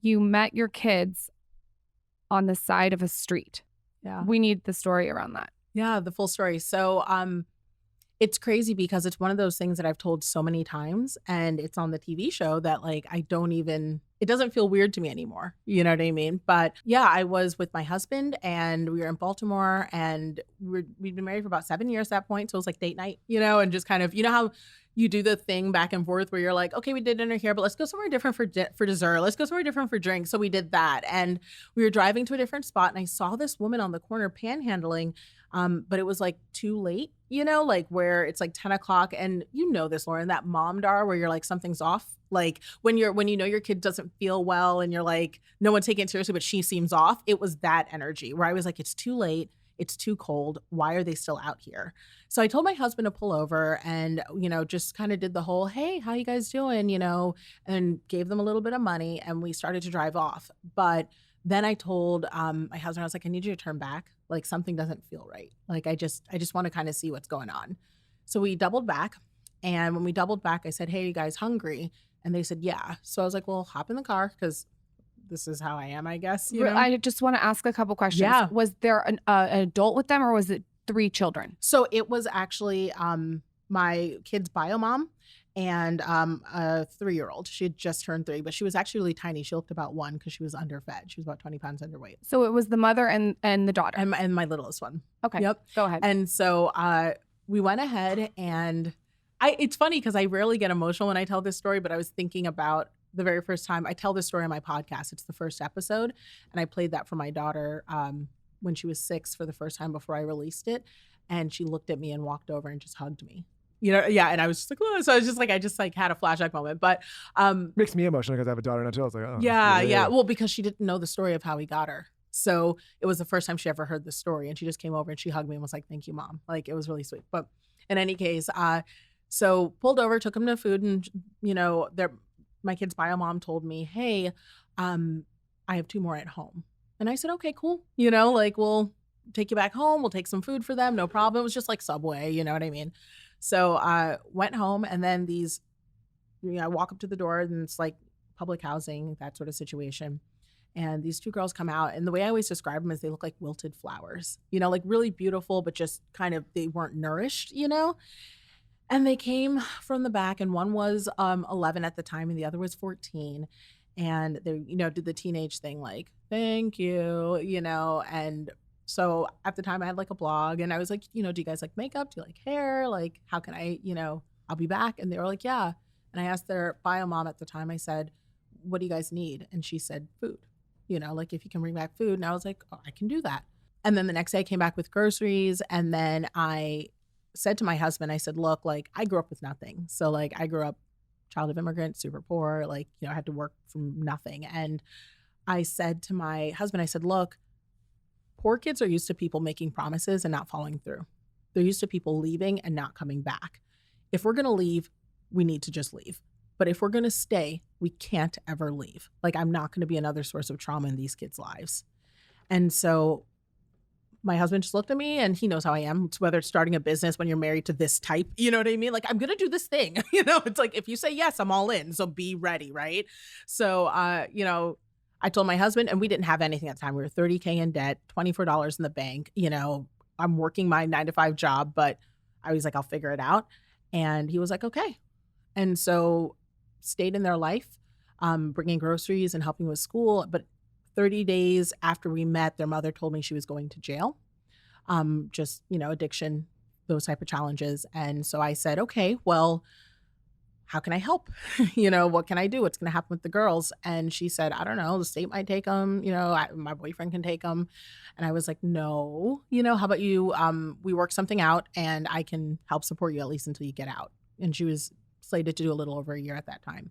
you met your kids on the side of a street. Yeah. We need the story around that. Yeah, the full story. So it's crazy because it's one of those things that I've told so many times, and it's on the TV show that like it doesn't feel weird to me anymore. You know what I mean? But yeah, I was with my husband and we were in Baltimore, and we'd been married for about 7 years at that point. So it was like date night, and just kind of, how you do the thing back and forth where you're like, okay, we did dinner here, but let's go somewhere different for dessert. Let's go somewhere different for drinks. So we did that. And we were driving to a different spot, and I saw this woman on the corner panhandling. But it was like too late, like where it's like 10 o'clock. And this, Lauren, that mom dar where you're like, something's off. Like when your kid doesn't feel well and you're like, no one's taking it seriously, but she seems off. It was that energy where I was like, it's too late. It's too cold. Why are they still out here? So I told my husband to pull over and, just kind of did the whole, hey, how you guys doing? And gave them a little bit of money, and we started to drive off. But then I told my husband, I was like, I need you to turn back. Like something doesn't feel right. Like I just want to kind of see what's going on. So we doubled back. And when we doubled back, I said, hey, are you guys hungry? And they said, yeah. So I was like, well, hop in the car because this is how I am, I guess. I just want to ask a couple questions. Yeah. Was there an adult with them, or was it 3 children? So it was actually my kid's bio mom and a 3-year-old. She had just turned 3, but she was actually really tiny. She looked about 1 because she was underfed. She was about 20 pounds underweight. So it was the mother and the daughter. And my littlest one. Okay. Yep. Go ahead. And so we went ahead, and it's funny because I rarely get emotional when I tell this story, but I was thinking about the very first time I tell this story on my podcast. It's the first episode, and I played that for my daughter when she was 6 for the first time before I released it. And she looked at me and walked over and just hugged me. Yeah. And I was just like, oh. So I was just like, I just like had a flashback moment. But makes me emotional because I have a daughter now too. I was like, oh. Yeah. Well, because she didn't know the story of how he got her. So it was the first time she ever heard the story. And she just came over and she hugged me and was like, thank you, Mom. Like, it was really sweet. But in any case, so pulled over, took him to food. And, my kid's bio mom told me, hey, I have 2 more at home. And I said, okay, cool. Like we'll take you back home. We'll take some food for them. No problem. It was just like Subway. You know what I mean? So I went home, and then I walk up to the door, and it's like public housing, that sort of situation. And these 2 girls come out, and the way I always describe them is they look like wilted flowers, like really beautiful, but just kind of, they weren't nourished, And they came from the back, and one was 11 at the time, and the other was 14. And they, did the teenage thing, like, thank you, and so at the time I had like a blog, and I was like, do you guys like makeup? Do you like hair? Like, how can I, I'll be back. And they were like, yeah. And I asked their bio mom at the time, I said, what do you guys need? And she said, food, like if you can bring back food. And I was like, oh, I can do that. And then the next day I came back with groceries. And then I said to my husband, I said, look, like I grew up with nothing. So like I grew up child of immigrant, super poor, like, I had to work from nothing. And I said to my husband, I said, look, poor kids are used to people making promises and not following through. They're used to people leaving and not coming back. If we're going to leave, we need to just leave. But if we're going to stay, we can't ever leave. Like, I'm not going to be another source of trauma in these kids' lives. And so my husband just looked at me, and he knows how I am. It's whether it's starting a business when you're married to this type, you know what I mean? Like, I'm going to do this thing, it's like, if you say yes, I'm all in. So be ready. Right. So, I told my husband, and we didn't have anything at the time. We were $30K in debt, $24 in the bank. I'm working my 9-to-5 job, but I was like, I'll figure it out. And he was like, okay. And so stayed in their life, bringing groceries and helping with school. But 30 days after we met, their mother told me she was going to jail. Just, addiction, those type of challenges. And so I said, okay, well, how can I help? What can I do? What's going to happen with the girls? And she said, I don't know, the state might take them, my boyfriend can take them. And I was like, no, how about you, we work something out and I can help support you at least until you get out. And she was slated to do a little over a year at that time.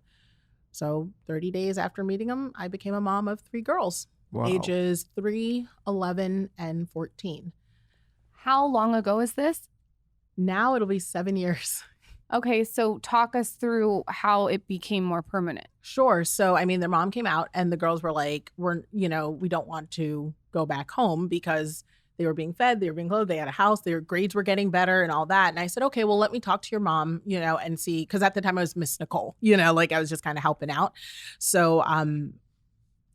So 30 days after meeting them, I became a mom of 3 girls, Wow. ages 3, 11, and 14. How long ago is this? Now it'll be 7 years. Okay, so talk us through how it became more permanent. Sure. So, their mom came out, and the girls were like, we don't want to go back home because they were being fed, they were being clothed, they had a house, their grades were getting better and all that. And I said, okay, well, let me talk to your mom, and see, because at the time I was Miss Nicole, like I was just kind of helping out. So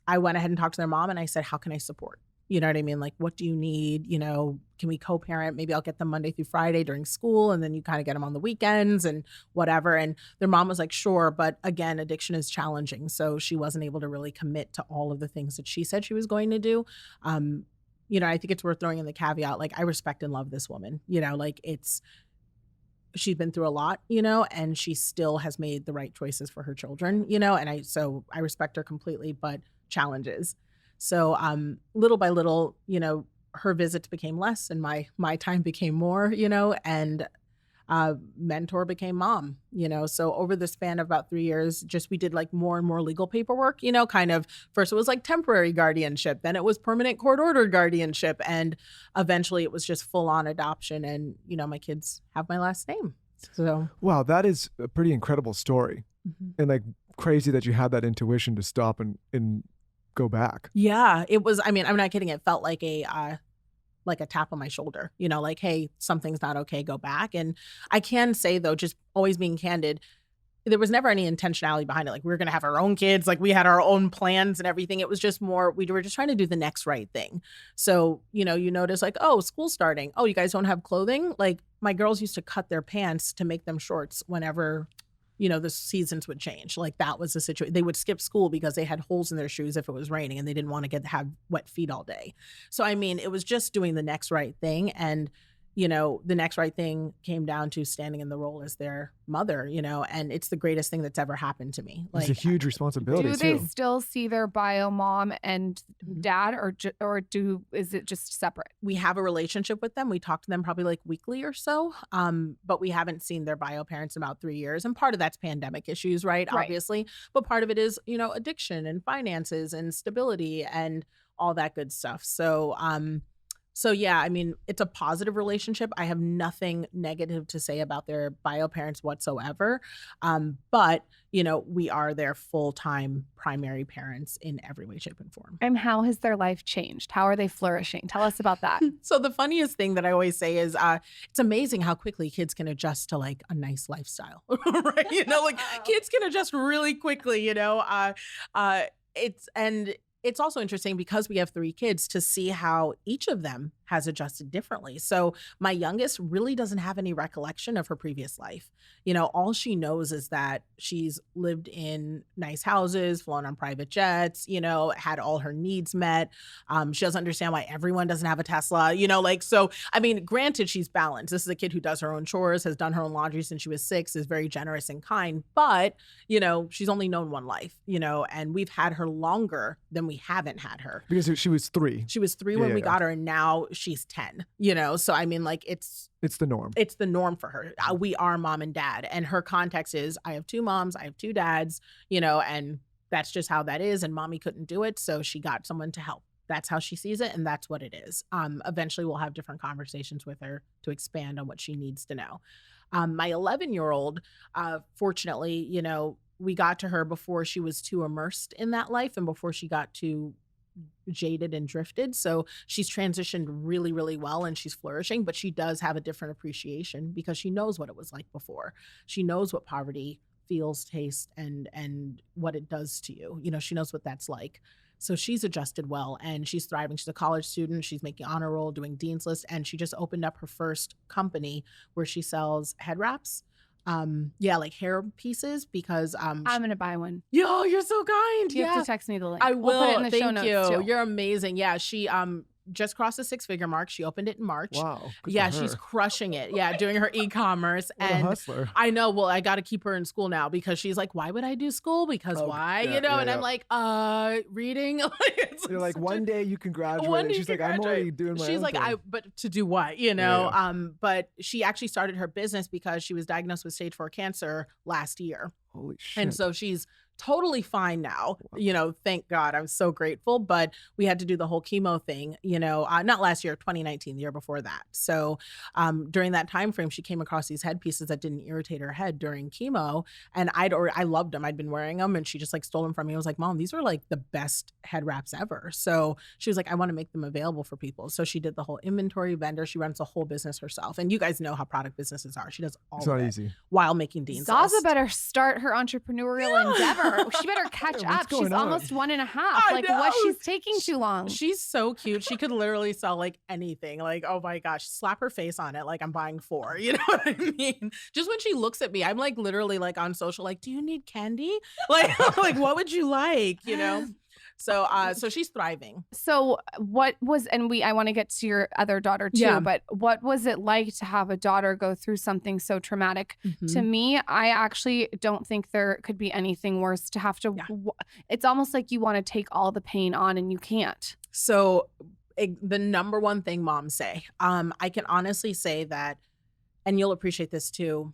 I went ahead and talked to their mom and I said, how can I support? You know what I mean? Like, what do you need? You know, can we co-parent? Maybe I'll get them Monday through Friday during school, and then you kind of get them on the weekends and whatever. And their mom was like, sure. But again, addiction is challenging. So she wasn't able to really commit to all of the things that she said she was going to do. You know, I think it's worth throwing in the caveat, like, I respect and love this woman, you know, like she's been through a lot, you know, and she still has made the right choices for her children, you know, and so I respect her completely, but challenges. So little by little, you know, her visits became less and my time became more, you know, and mentor became mom, you know. So over the span of about 3 years, just we did like more and more legal paperwork, you know, kind of first it was like temporary guardianship, then it was permanent court ordered guardianship, and eventually it was just full on adoption. And, you know, my kids have my last name. So Wow, that is a pretty incredible story. And like crazy that you had that intuition to stop and go back. yeah, it was, I mean, I'm not kidding. It felt like a tap on my shoulder, you know, like, hey, something's not okay, go back. And I can say though, just always being candid, there was never any intentionality behind it. Like we were going to have our own kids, like we had our own plans and everything. It was just more, we were just trying to do the next right thing. So, you know, you notice like, oh, school's starting. Oh, you guys don't have clothing? Like my girls used to cut their pants to make them shorts whenever, you know, the seasons would change. Like that was the situation. They would skip school because they had holes in their shoes if it was raining and they didn't want to have wet feet all day. So, I mean, it was just doing the next right thing. And, you know, the next right thing came down to standing in the role as their mother, you know, and it's the greatest thing that's ever happened to me. Like, It's a huge responsibility Do they too. still see their bio mom and dad, or is it just separate? we have a relationship with them. We talk to them probably like weekly or so. But we haven't seen their bio parents in about 3 years. And part of that's pandemic issues, right? Right. Obviously. But part of it is, you know, addiction and finances and stability and all that good stuff. So yeah, I mean, it's a positive relationship. I have nothing negative to say about their bio parents whatsoever. But, you know, we are their full-time primary parents in every way, shape, and form. And how has their life changed? How are they flourishing? Tell us about that. So the funniest thing that I always say is it's amazing how quickly kids can adjust to like a nice lifestyle, right? You know, like kids can adjust really quickly, you know. It's also interesting because we have 3 kids to see how each of them has adjusted differently. So my youngest really doesn't have any recollection of her previous life. You know, all she knows is that she's lived in nice houses, flown on private jets, you know, had all her needs met. She doesn't understand why everyone doesn't have a Tesla, you know, like, so, I mean, granted, she's balanced. This is a kid who does her own chores, has done her own laundry since she was 6, is very generous and kind, but, you know, she's only known one life, you know, and we've had her longer than we haven't had her. Because she was 3. She was 3 when we got her, and now she's 10, you know? So, I mean, like, it's the norm. It's the norm for her. We are mom and dad. And her context is, I have 2 moms, I have 2 dads, you know, and that's just how that is. And mommy couldn't do it. So she got someone to help. That's how she sees it. And that's what it is. Eventually we'll have different conversations with her to expand on what she needs to know. My 11-year-old, fortunately, you know, we got to her before she was too immersed in that life and before she got too jaded and drifted. So she's transitioned really, really well and she's flourishing, but she does have a different appreciation because she knows what it was like before. She knows what poverty feels, tastes, and what it does to you. You know, she knows what that's like. So she's adjusted well and she's thriving. She's a college student. She's making honor roll, doing Dean's List, and she just opened up her first company where she sells head wraps. Like hair pieces because I'm gonna buy one. Yo, you're so kind. You have to text me the link. I We'll will. put it in the show Thank notes you. too. You're amazing. Yeah, she just crossed the 6-figure mark. She opened it in March. Wow. Good Yeah, for she's her. crushing it. Yeah, doing her e-commerce. What a And hustler. I know. Well, I got to keep her in school now because she's like, why would I do school? Because Oh, why? yeah, You know? yeah, And I'm yeah. like, reading. You're like, such one a- day you can graduate. One And day she's you like, can I'm already graduate. doing my She's own like, thing. but to do what? You know? Yeah. But she actually started her business because she was diagnosed with stage 4 cancer last year. Holy shit. And so she's totally fine now, Wow. you know, thank God. I'm so grateful. But we had to do the whole chemo thing, you know, not last year, 2019, the year before that. So during that time frame, she came across these headpieces that didn't irritate her head during chemo. And I loved them. I'd been wearing them and she just like stole them from me. I was like, Mom, these are like the best head wraps ever. So she was like, I want to make them available for people. So she did the whole inventory vendor. She runs the whole business herself. And you guys know how product businesses are. She does all It's of not it easy. while making Dean's Zaza List. better start her entrepreneurial endeavor. She better catch What's up. She's going on? almost 1.5. I Like, know. what? She's taking too long. She's so cute. She could literally sell like anything. Like, oh my gosh, slap her face on it like I'm buying 4. You know what I mean? Just when she looks at me, I'm like literally like on social, like, do you need candy? Like what would you like? You know? So she's thriving. So what was, and I want to get to your other daughter too, Yeah. but what was it like to have a daughter go through something so traumatic? Mm-hmm. To me, I actually don't think there could be anything worse to have to, it's almost like you want to take all the pain on and you can't. So the number one thing moms say, I can honestly say that, and you'll appreciate this too,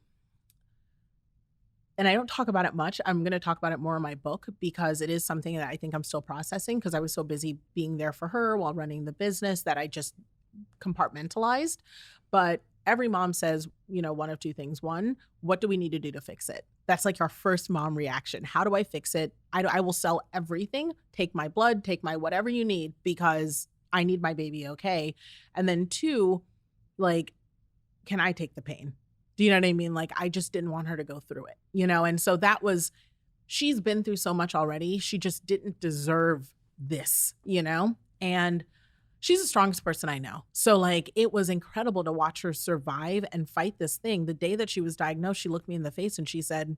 and I don't talk about it much. I'm going to talk about it more in my book because it is something that I think I'm still processing because I was so busy being there for her while running the business that I just compartmentalized. But every mom says, you know, one of two things. One, what do we need to do to fix it? That's like our first mom reaction. How do I fix it? I will sell everything, take my blood, take my whatever you need because I need my baby okay. And then 2, like, can I take the pain? Do you know what I mean? Like, I just didn't want her to go through it, you know? And so she's been through so much already. She just didn't deserve this, you know? And she's the strongest person I know. So like, it was incredible to watch her survive and fight this thing. The day that she was diagnosed, she looked me in the face and she said,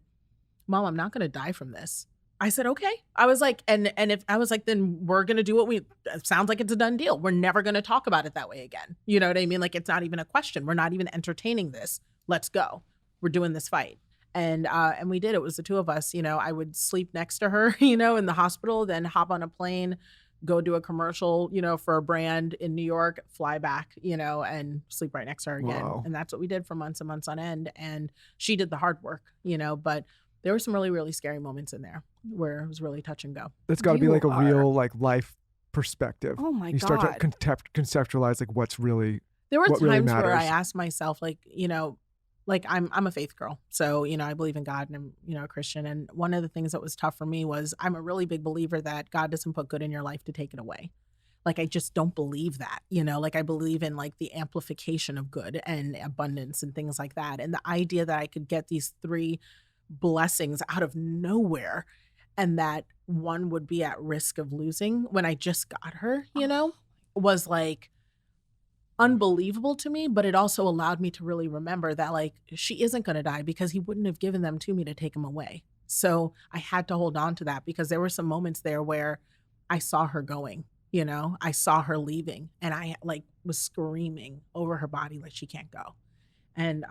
Mom, I'm not going to die from this. I said, okay. I was like, and if I was like, then we're going to do it sounds like it's a done deal. We're never going to talk about it that way again. You know what I mean? Like, it's not even a question. We're not even entertaining this. Let's go. We're doing this fight. And we did. It was the 2 of us. You know, I would sleep next to her, you know, in the hospital, then hop on a plane, go do a commercial, you know, for a brand in New York, fly back, you know, and sleep right next to her again. Wow. And that's what we did for months and months on end. And she did the hard work, you know, but there were some really, really scary moments in there where it was really touch and go. That's got to be like a real like life perspective. Oh my You God. start to conceptualize like what's really. There were what times really where I matters. asked myself, like, you know, like I'm a faith girl. So, you know, I believe in God and I'm, you know, a Christian. And one of the things that was tough for me was I'm a really big believer that God doesn't put good in your life to take it away. Like, I just don't believe that, you know, like I believe in like the amplification of good and abundance and things like that. And the idea that I could get these 3 blessings out of nowhere and that one would be at risk of losing when I just got her, you know, was like unbelievable to me. But it also allowed me to really remember that like she isn't going to die because he wouldn't have given them to me to take them away. So I had to hold on to that because there were some moments there where I saw her going, you know, I saw her leaving and I like was screaming over her body like she can't go. And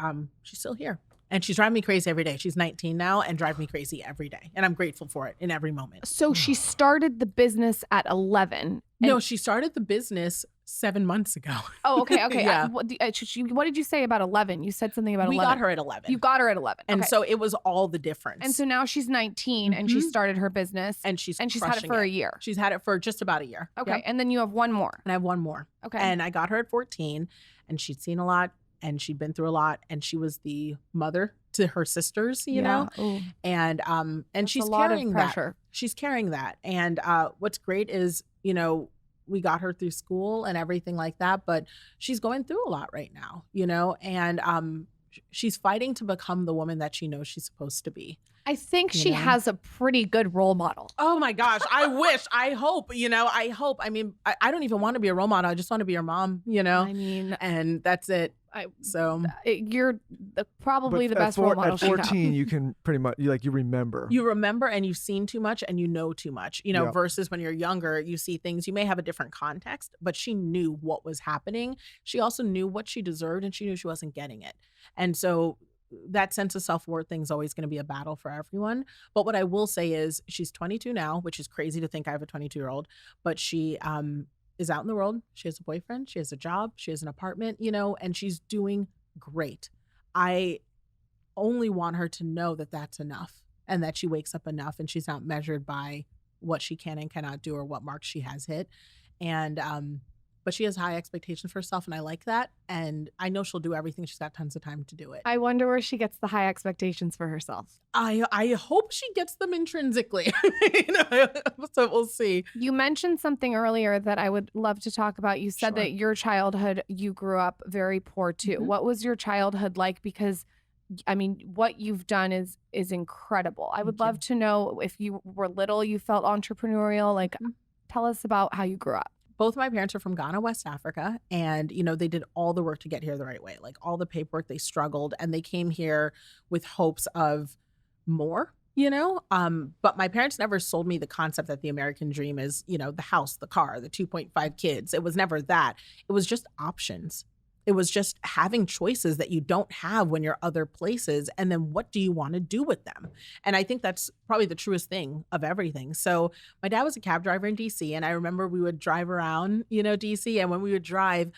she's still here. And she's driving me crazy every day. She's 19 now and drive me crazy every day. And I'm grateful for it in every moment. So she started the business at 11. No, she started the business 7 months ago. Oh, okay. Yeah. What did you say about 11? You said something about 11. We got her at 11. You got her at 11. And okay. so it was all the difference. And so now she's 19 and she started her business. And she's had it crushing for a year. She's had it for just about a year. Okay. Yep. And then you have one more. And I have one more. Okay. And I got her at 14 and she'd seen a lot and she'd been through a lot and she was the mother to her sisters, you know? Ooh. And That's she's a lot carrying of that. pressure. She's carrying that. And what's great is, you know, we got her through school and everything like that, but she's going through a lot right now, you know, and she's fighting to become the woman that she knows she's supposed to be. I think You she know? has a pretty good role model. Oh my gosh. I wish, I hope, you know, I hope. I mean, I don't even want to be a role model. I just want to be your mom, you know, I mean, and that's it. So you're probably But the best role model At she has. 14, you can pretty much you remember. you remember and you've seen too much and you know too much, you know, Yeah. versus when you're younger, you see things, you may have a different context, but she knew what was happening. She also knew what she deserved and she knew she wasn't getting it. And so that sense of self-worth thing is always going to be a battle for everyone. But what I will say is she's 22 now, which is crazy to think I have a 22-year-old, but she is out in the world. She has a boyfriend. She has a job. She has an apartment, you know, and she's doing great. I only want her to know that that's enough and that she wakes up enough and she's not measured by what she can and cannot do or what marks she has hit. And, but she has high expectations for herself and I like that. And I know she'll do everything. She's got tons of time to do it. I wonder where she gets the high expectations for herself. I hope she gets them intrinsically. You know, so we'll see. You mentioned something earlier that I would love to talk about. You said Sure. that your childhood, you grew up very poor too. Mhm. What was your childhood like? Because I mean, what you've done is incredible. I would Thank you. love to know, if you were little, you felt entrepreneurial. Like, tell us about how you grew up. Both my parents are from Ghana, West Africa, and they did all the work to get here the right way. Like all the paperwork, they struggled, and they came here with hopes of more. But my parents never sold me the concept that the American dream is, the house, the car, the 2.5 kids. It was never that. It was just options. It was just having choices that you don't have when you're other places. And then what do you want to do with them? And I think that's probably the truest thing of everything. So my dad was a cab driver in DC. And I remember we would drive around, DC. And when we would drive,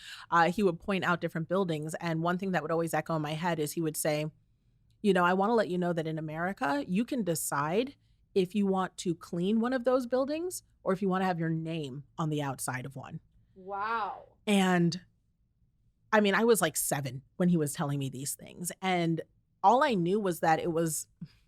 he would point out different buildings. And one thing that would always echo in my head is he would say, I want to let you know that in America, you can decide if you want to clean one of those buildings or if you want to have your name on the outside of one. Wow. And I mean, I was like 7 when he was telling me these things. And all I knew was that it was,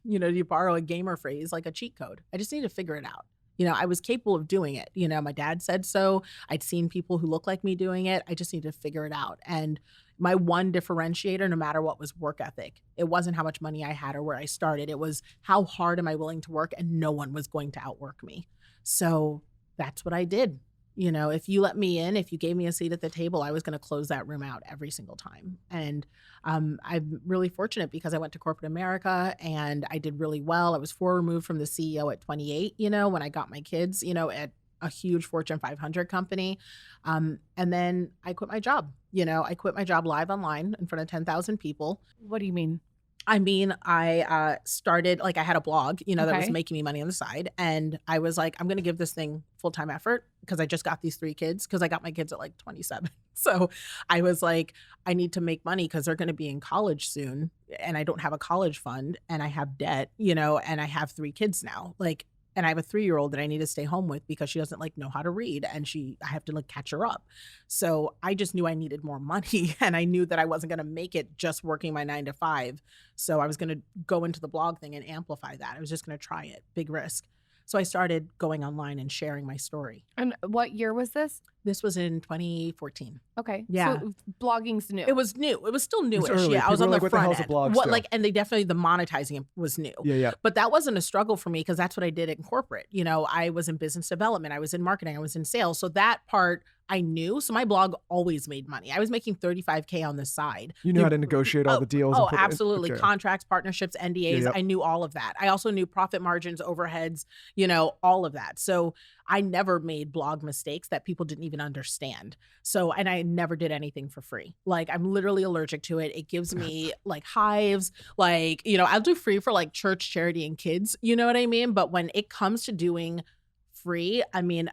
to borrow a gamer phrase, like a cheat code. I just needed to figure it out. I was capable of doing it. My dad said so. I'd seen people who look like me doing it. I just needed to figure it out. And my one differentiator, no matter what, was work ethic. It wasn't how much money I had or where I started. It was how hard am I willing to work, and no one was going to outwork me. So that's what I did. If you let me in, if you gave me a seat at the table, I was going to close that room out every single time. And I'm really fortunate because I went to corporate America and I did really well. I was 4 removed from the CEO at 28, when I got my kids, at a huge Fortune 500 company. And then I quit my job. I quit my job live online in front of 10,000 people. What do you mean? I mean, I started, I had a blog, that was Okay. making me money on the side. And I was like, I'm going to give this thing full-time effort because I just got these 3 kids because I got my kids at 27. So I was like, I need to make money because they're going to be in college soon. And I don't have a college fund and I have debt, and I have 3 kids now. And I have a 3-year-old that I need to stay home with because she doesn't know how to read, and I have to catch her up. So I just knew I needed more money, and I knew that I wasn't going to make it just working my 9 to 5. So I was going to go into the blog thing and amplify that. I was just going to try it, big risk. So I started going online and sharing my story. And what year was this? This was in 2014. Okay. Yeah. So blogging's new. It was new. It was still newish. early. Yeah, I was People on were the like, what the front hell's a end. blog still? And they definitely, the monetizing was new. Yeah. But that wasn't a struggle for me because that's what I did in corporate. I was in business development. I was in marketing. I was in sales. So that part I knew. So my blog always made money. I was making $35K on the side. You knew how to negotiate all the deals. Oh, and put it in- absolutely. okay. Contracts, partnerships, NDAs. Yeah. I knew all of that. I also knew profit margins, overheads, all of that. So I never made blog mistakes that people didn't even understand. So, and I never did anything for free. I'm literally allergic to it. It gives me hives. I'll do free for church, charity, and kids. You know what I mean? But when it comes to doing free, I mean,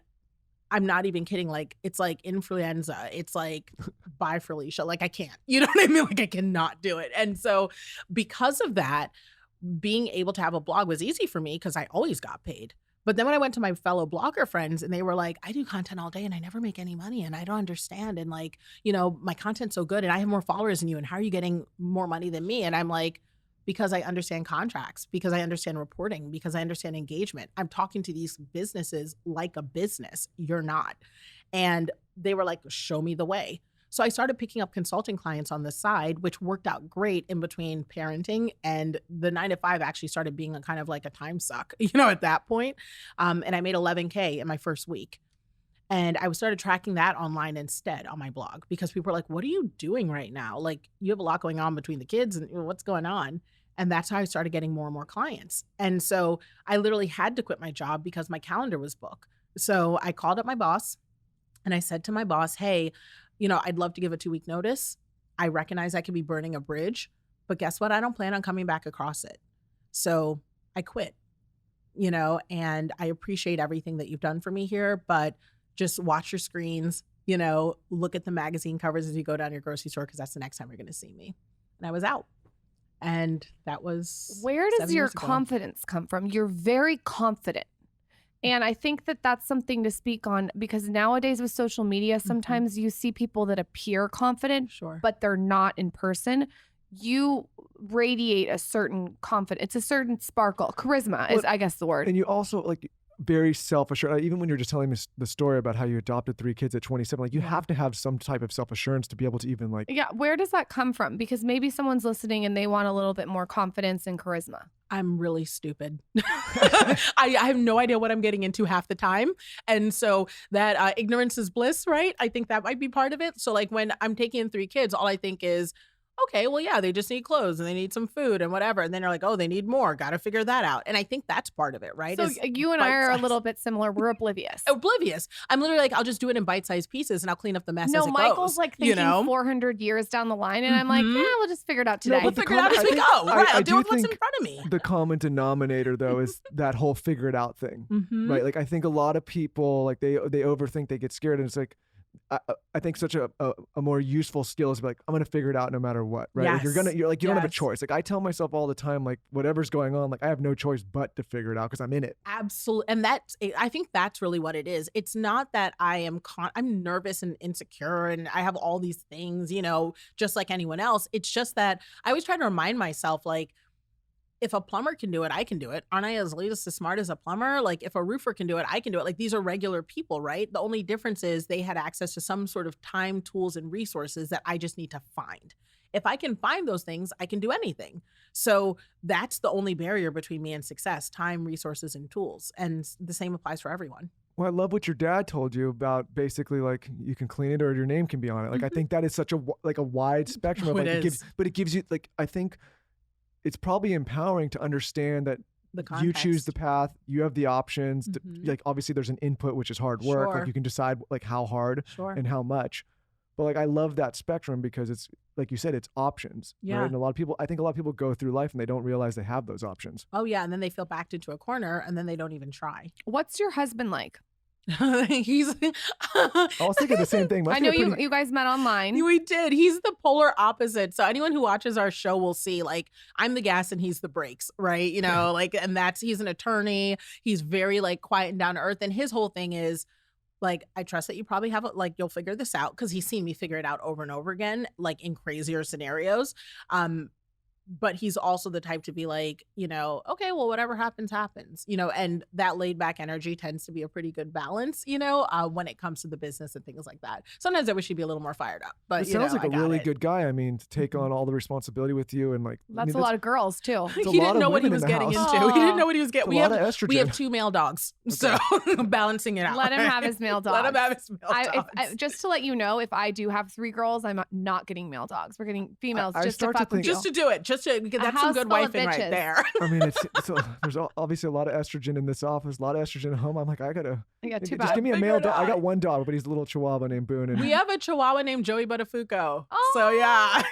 I'm not even kidding. It's like influenza. It's like, bye, Felicia. I can't. You know what I mean? I cannot do it. And so because of that, being able to have a blog was easy for me because I always got paid. But then when I went to my fellow blogger friends and they were like, I do content all day and I never make any money and I don't understand. And my content's so good and I have more followers than you. And how are you getting more money than me? And I'm like, because I understand contracts, because I understand reporting, because I understand engagement. I'm talking to these businesses like a business. You're not. And they were like, show me the way. So I started picking up consulting clients on the side, which worked out great in between parenting, and the 9 to 5 actually started being a kind of a time suck, at that point. And I made $11K in my first week. And I started tracking that online instead on my blog because people were like, what are you doing right now? You have a lot going on between the kids and what's going on. And that's how I started getting more and more clients. And so I literally had to quit my job because my calendar was booked. So I called up my boss and I said to my boss, hey, I'd love to give a 2-week notice. I recognize I could be burning a bridge, but guess what? I don't plan on coming back across it. So I quit, and I appreciate everything that you've done for me here, but just watch your screens, look at the magazine covers as you go down your grocery store because that's the next time you're going to see me. And I was out. And that was Where does 7 your years ago. confidence come from? You're very confident. And I think that that's something to speak on because nowadays with social media, sometimes you see people that appear confident, Sure. but they're not in person. You radiate a certain confidence. It's a certain sparkle. Charisma is, I guess, the word. And you also very self-assured. Even when you're just telling me the story about how you adopted 3 kids at 27, like you have to have some type of self-assurance to be able to even like. Yeah. Where does that come from? Because maybe someone's listening and they want a little bit more confidence and charisma. I'm really stupid. I have no idea what I'm getting into half the time. And so that ignorance is bliss, right? I think that might be part of it. So like when I'm taking in 3 kids, all I think is, okay, well, yeah, they just need clothes and they need some food and whatever. And then they're like, oh, they need more. Got to figure that out. And I think that's part of it, right? So you and I are a little bit similar. We're oblivious. Oblivious. I'm literally like, I'll just do it in bite-sized pieces and I'll clean up the mess as it Michael's goes, like thinking 400 years down the line. And I'm like, yeah, we'll just figure it out today. We'll figure it out as we go. Right. I'll do what's in front of me. The common denominator, though, is that whole figure it out thing, right? Like I think a lot of people, like they overthink, they get scared. And it's like, I think such a more useful skill is like, I'm going to figure it out no matter what, right? Yes. Like you don't have a choice. Like I tell myself all the time, like whatever's going on, like I have no choice but to figure it out because I'm in it. Absolutely. And I think that's really what it is. It's not that I'm nervous and insecure and I have all these things, just like anyone else. It's just that I always try to remind myself, like, if a plumber can do it, I can do it. Aren't I as smart as a plumber? Like if a roofer can do it, I can do it. Like these are regular people, right? The only difference is they had access to some sort of time, tools, and resources that I just need to find. If I can find those things, I can do anything. So that's the only barrier between me and success: time, resources, and tools. And the same applies for everyone. Well, I love what your dad told you about basically like you can clean it or your name can be on it. Like I think that is such a wide spectrum of like it gives you like, I think it's probably empowering to understand that you choose the path, you have the options. Like obviously there's an input, which is hard work. Like you can decide like how hard and how much. But like I love that spectrum because it's like you said, it's options. Yeah. Right? And I think a lot of people go through life and they don't realize they have those options. Oh yeah, and then they feel backed into a corner and then they don't even try. What's your husband like? He's I was thinking the same thing. I know you guys met online. We did. He's the polar opposite. So anyone who watches our show will see like I'm the gas and he's the brakes, right? Like, and he's an attorney. He's very like quiet and down to earth. And his whole thing is like, I trust that you probably have you'll figure this out, because he's seen me figure it out over and over again, like in crazier scenarios. But he's also the type to be like, okay, well, whatever happens, happens, and that laid back energy tends to be a pretty good balance, when it comes to the business and things like that. Sometimes I wish he'd be a little more fired up, but it sounds like a really good guy. I mean, to take on all the responsibility with you and like, that's a lot of girls too. He didn't know what he was getting into. He didn't know what he was getting. We have 2 male dogs, so balancing it out. Let him have his male dogs. Let him have his male dogs. Just to let you know, if I do have 3 girls, I'm not getting male dogs. We're getting females just to fuck with you. Just to do it. Because that's some good wifing right there. I mean, there's obviously a lot of estrogen in this office, a lot of estrogen at home. I'm like, I got 2 just give me a male dog. I got 1 dog, but he's a little chihuahua named Boone. And we have a chihuahua named Joey Buttafuoco. Oh. So yeah.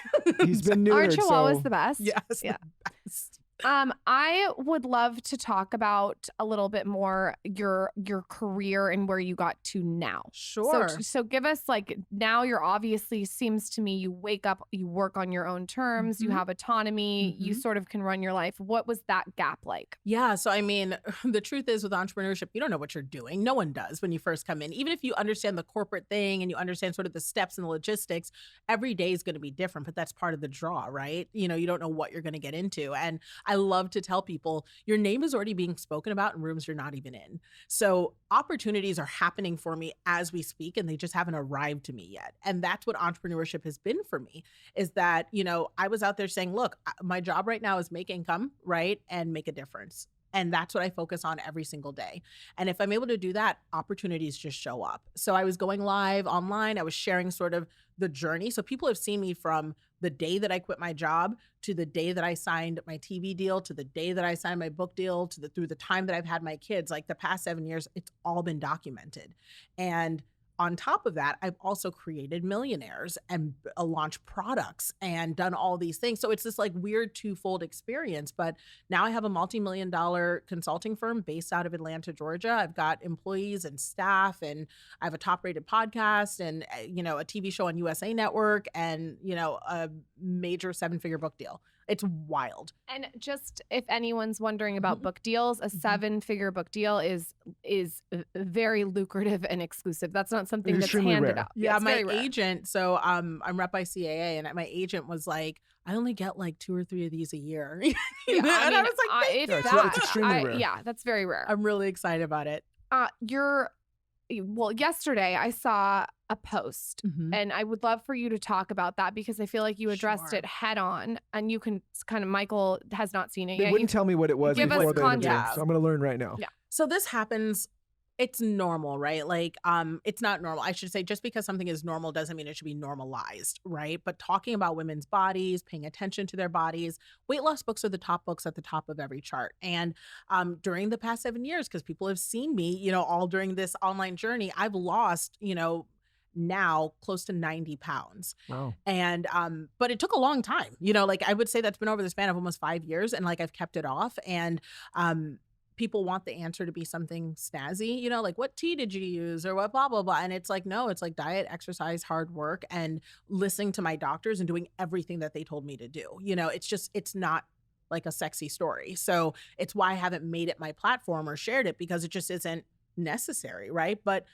He's been neutered. Our chihuahua's the best. Yes. Yeah. Best. I would love to talk about a little bit more your career and where you got to now. Sure. So give us now you're obviously, seems to me, you wake up, you work on your own terms, you have autonomy, you sort of can run your life. What was that gap like? Yeah. So, I mean, the truth is with entrepreneurship, you don't know what you're doing. No one does when you first come in. Even if you understand the corporate thing and you understand sort of the steps and the logistics, every day is going to be different, but that's part of the draw, right? You don't know what you're going to get into. And I love to tell people your name is already being spoken about in rooms you're not even in. So opportunities are happening for me as we speak, and they just haven't arrived to me yet. And that's what entrepreneurship has been for me, is that, I was out there saying, look, my job right now is make income, right? And make a difference. And that's what I focus on every single day. And if I'm able to do that, opportunities just show up. So I was going live online. I was sharing sort of the journey. So people have seen me from the day that I quit my job to the day that I signed my TV deal, to the day that I signed my book deal, through the time that I've had my kids. Like the past 7 years, it's all been documented. And on top of that, I've also created millionaires and launched products and done all these things. So it's this weird twofold experience. But now I have a multi-million-dollar consulting firm based out of Atlanta, Georgia. I've got employees and staff, and I have a top-rated podcast and, a TV show on USA Network and, a major 7-figure book deal. It's wild. And just if anyone's wondering about book deals, a 7-figure book deal is very lucrative and exclusive. That's not something that's handed out. Yeah, it's my agent. So I'm rep by CAA, and my agent was like, I only get like 2 or 3 of these a year. Yeah, and I was like, it's extremely rare. Yeah, that's very rare. I'm really excited about it. Yesterday I saw a post, and I would love for you to talk about that because I feel like you addressed it head on, and you can kind of, Michael has not seen it yet. They wouldn't tell me what it was before the interview, so I'm going to learn right now. Yeah. So this happens. It's normal, right? Like, it's not normal. I should say, just because something is normal doesn't mean it should be normalized, right? But talking about women's bodies, paying attention to their bodies, weight loss books are the top books at the top of every chart. And during the past 7 years, because people have seen me, all during this online journey, I've lost, now close to 90 pounds. Wow. And, but it took a long time, like I would say that's been over the span of almost 5 years, and like I've kept it off. And, people want the answer to be something snazzy, like what tea did you use or what blah, blah, blah. And it's like, no, it's like diet, exercise, hard work, and listening to my doctors and doing everything that they told me to do. It's not like a sexy story. So it's why I haven't made it my platform or shared it, because it just isn't necessary, right? But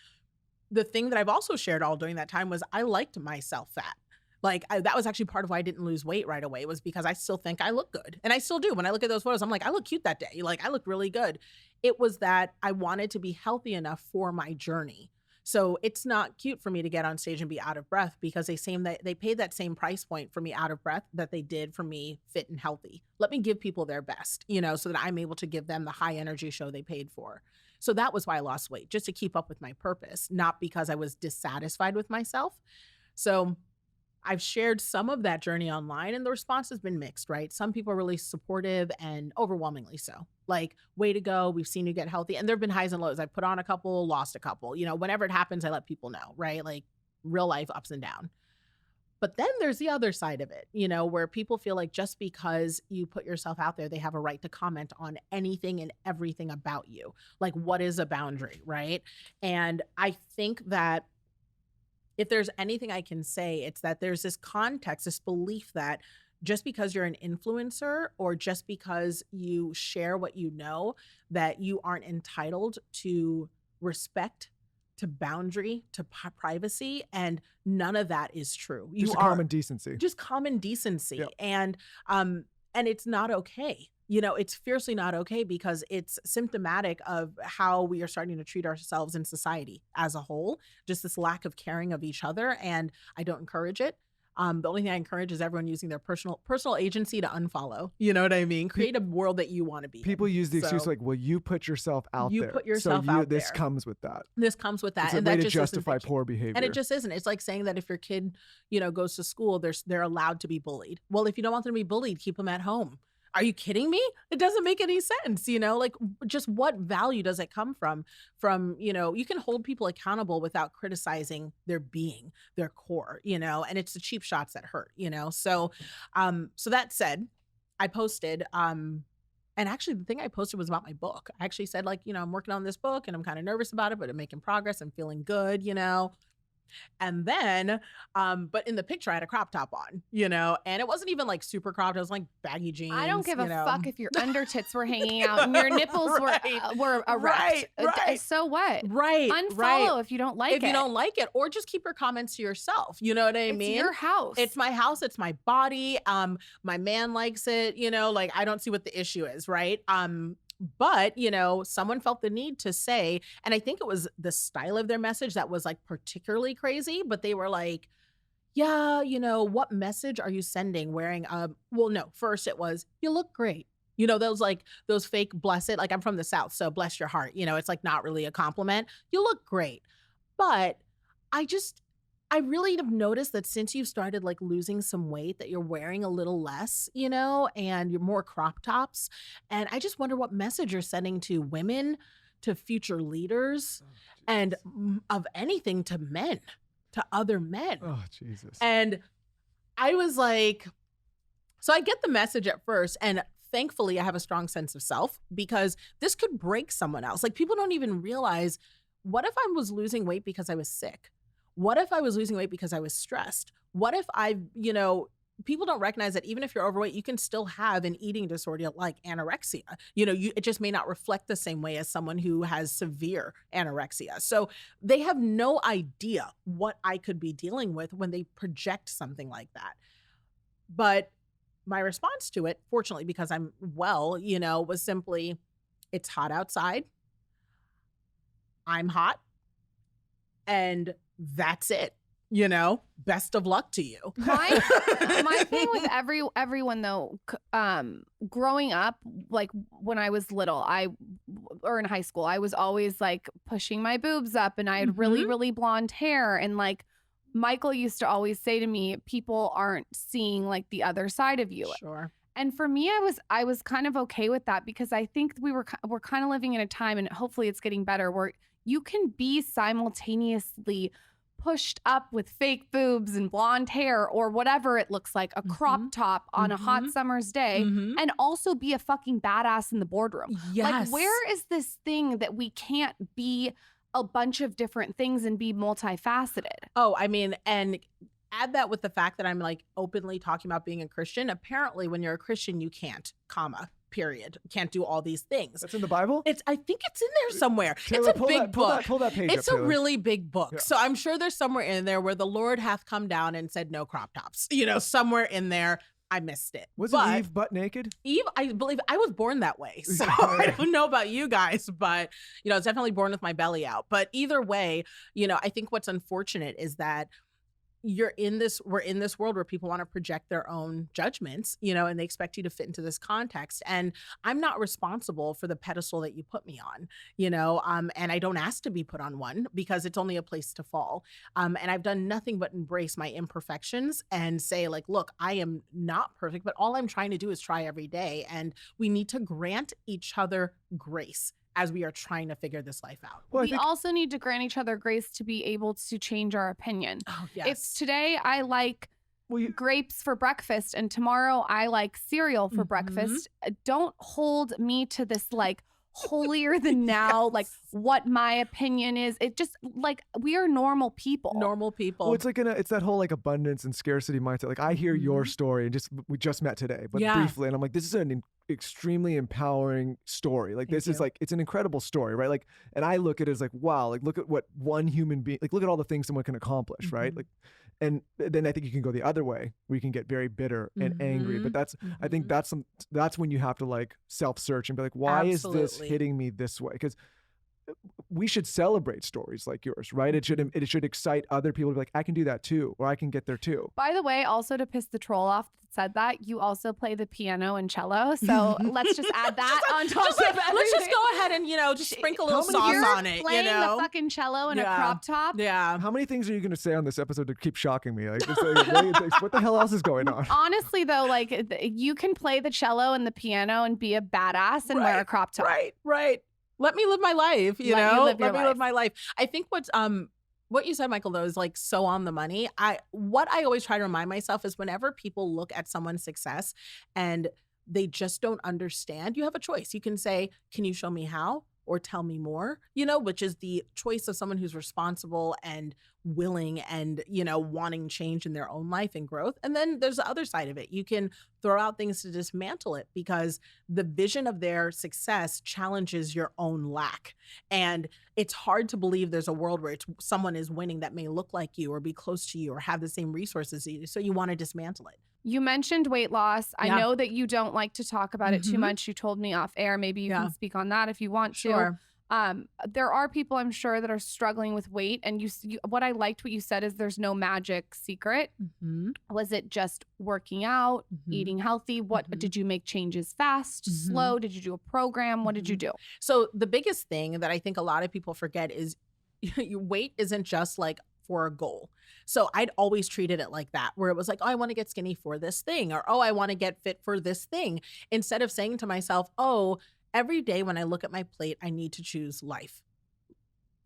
the thing that I've also shared all during that time was I liked myself fat. Like that was actually part of why I didn't lose weight right away, was because I still think I look good. And I still do. When I look at those photos, I'm like, I look cute that day. Like I look really good. It was that I wanted to be healthy enough for my journey. So it's not cute for me to get on stage and be out of breath, because they paid that same price point for me out of breath that they did for me fit and healthy. Let me give people their best, so that I'm able to give them the high energy show they paid for. So that was why I lost weight, just to keep up with my purpose, not because I was dissatisfied with myself. So I've shared some of that journey online, and the response has been mixed, right? Some people are really supportive, and overwhelmingly so. Like, way to go. We've seen you get healthy. And there have been highs and lows. I've put on a couple, lost a couple. Whenever it happens, I let people know, right? Like real life ups and downs. But then there's the other side of it, where people feel like just because you put yourself out there, they have a right to comment on anything and everything about you. Like, what is a boundary, right? And I think that if there's anything I can say, it's that there's this context, this belief that just because you're an influencer or just because you share what you know, that you aren't entitled to respect, to boundary, to privacy. And none of that is true. Just common decency. Just common decency. Yep. And it's not okay. It's fiercely not okay, because it's symptomatic of how we are starting to treat ourselves in society as a whole, just this lack of caring of each other. And I don't encourage it. The only thing I encourage is everyone using their personal agency to unfollow. You know what I mean? Create a world that you want to be. People use the excuse like, well, you put yourself out there. You put yourself out there. This comes with that. This comes with that. It's and a way that to just justify poor behavior. And it just isn't. It's like saying that if your kid, goes to school, they're allowed to be bullied. Well, if you don't want them to be bullied, keep them at home. Are you kidding me? It doesn't make any sense, like just what value does it come from, you can hold people accountable without criticizing their being, their core, and it's the cheap shots that hurt, So, so that said, I posted, and actually the thing I posted was about my book. I actually said I'm working on this book and I'm kind of nervous about it, but I'm making progress. I'm feeling good, And then, but in the picture I had a crop top on, and it wasn't even like super cropped. It was like baggy jeans. I don't give a fuck if your under tits were hanging out and your nipples were erect. Right. So what? Right. Unfollow if you don't like it. If you don't like it, or just keep your comments to yourself. You know what I mean? It's your house. It's my house. It's my body. My man likes it, like I don't see what the issue is. Right. But, someone felt the need to say, and I think it was the style of their message that was like particularly crazy, but they were like, yeah, what message are you sending wearing well, no, first it was, you look great. Those fake bless it, like I'm from the South, so bless your heart. It's like not really a compliment. You look great. But I really have noticed that since you've started like losing some weight, that you're wearing a little less, and you're more crop tops. And I just wonder what message you're sending to women, to future leaders, and of anything to men, to other men. Oh, Jesus. And I was like, so I get the message at first, and thankfully I have a strong sense of self, because this could break someone else. Like, people don't even realize, what if I was losing weight because I was sick? What if I was losing weight because I was stressed? What if I, people don't recognize that even if you're overweight, you can still have an eating disorder like anorexia. It just may not reflect the same way as someone who has severe anorexia. So they have no idea what I could be dealing with when they project something like that. But my response to it, fortunately, because I'm well, was simply, it's hot outside. I'm hot. And that's it. Best of luck to you. My thing with everyone though, growing up, like when I was little, or in high school, I was always like pushing my boobs up, and I had really, really blonde hair, and like Michael used to always say to me, people aren't seeing like the other side of you. Sure. And for me, I was kind of okay with that, because I think we're kind of living in a time, and hopefully it's getting better, where you can be simultaneously pushed up with fake boobs and blonde hair or whatever it looks like, a crop top on a hot summer's day, and also be a fucking badass in the boardroom. Yes. Like, where is this thing that we can't be a bunch of different things and be multifaceted? Oh, I mean, and add that with the fact that I'm like openly talking about being a Christian. Apparently, when you're a Christian, you can't, period. Can't do all these things. That's in the Bible? I think it's in there somewhere. Taylor, it's a big book. Pull that page It's up, a Taylor. really big book. Yeah. So I'm sure there's somewhere in there where the Lord hath come down and said no crop tops. Somewhere in there. I missed it. Wasn't Eve butt naked? Eve, I believe I was born that way. So I don't know about you guys, but I was definitely born with my belly out. But either way, I think what's unfortunate is that we're in this world where people want to project their own judgments, and they expect you to fit into this context. And I'm not responsible for the pedestal that you put me on, and I don't ask to be put on one, because it's only a place to fall. And I've done nothing but embrace my imperfections and say, like, look, I am not perfect, but all I'm trying to do is try every day. And we need to grant each other grace as we are trying to figure this life out. Well, we also need to grant each other grace to be able to change our opinion. Oh, yes. If today I like grapes for breakfast and tomorrow I like cereal for breakfast, don't hold me to this like holier than now, like what my opinion is. It just like, we are normal people. Well, it's like it's that whole like abundance and scarcity mindset. Like, I hear your story, and we just met today, but briefly, and I'm like, this is an extremely empowering story. Like, this is like, it's an incredible story, right? Like, and I look at it as like, wow, like, look at what one human being, like, look at all the things someone can accomplish, right? Like, and then I think you can go the other way, where you can get very bitter and angry. But that's, I think that's when you have to like self-search and be like, why is this hitting me this way? Because we should celebrate stories like yours, right? It should excite other people to be like, I can do that too, or I can get there too. By the way, also to piss the troll off that said that, you also play the piano and cello. So let's just add that on top of everything. Let's just go ahead and, just sprinkle a little sauce on it. Playing the fucking cello in a crop top. Yeah. How many things are you going to say on this episode to keep shocking me? Like, what the hell else is going on? Honestly, though, like, you can play the cello and the piano and be a badass and wear a crop top. Right. Let me live my life, Let me live my life. I think what you said, Michael, though, is like so on the money. What I always try to remind myself is, whenever people look at someone's success and they just don't understand, you have a choice. You can say, can you show me how? Or tell me more, which is the choice of someone who's responsible and willing and, wanting change in their own life and growth. And then there's the other side of it. You can throw out things to dismantle it, because the vision of their success challenges your own lack. And it's hard to believe there's a world where someone is winning that may look like you or be close to you or have the same resources as you. So you want to dismantle it. You mentioned weight loss. I know that you don't like to talk about it too much. You told me off air. Maybe you can speak on that if you want to. There are people, I'm sure, that are struggling with weight. And what I liked what you said is there's no magic secret. Was it just working out, eating healthy? What did you make changes fast, slow? Did you do a program? What did you do? So the biggest thing that I think a lot of people forget is your weight isn't just like for a goal. So I'd always treated it like that, where it was like, oh, I want to get skinny for this thing, or, oh, I want to get fit for this thing. Instead of saying to myself, oh, every day when I look at my plate, I need to choose life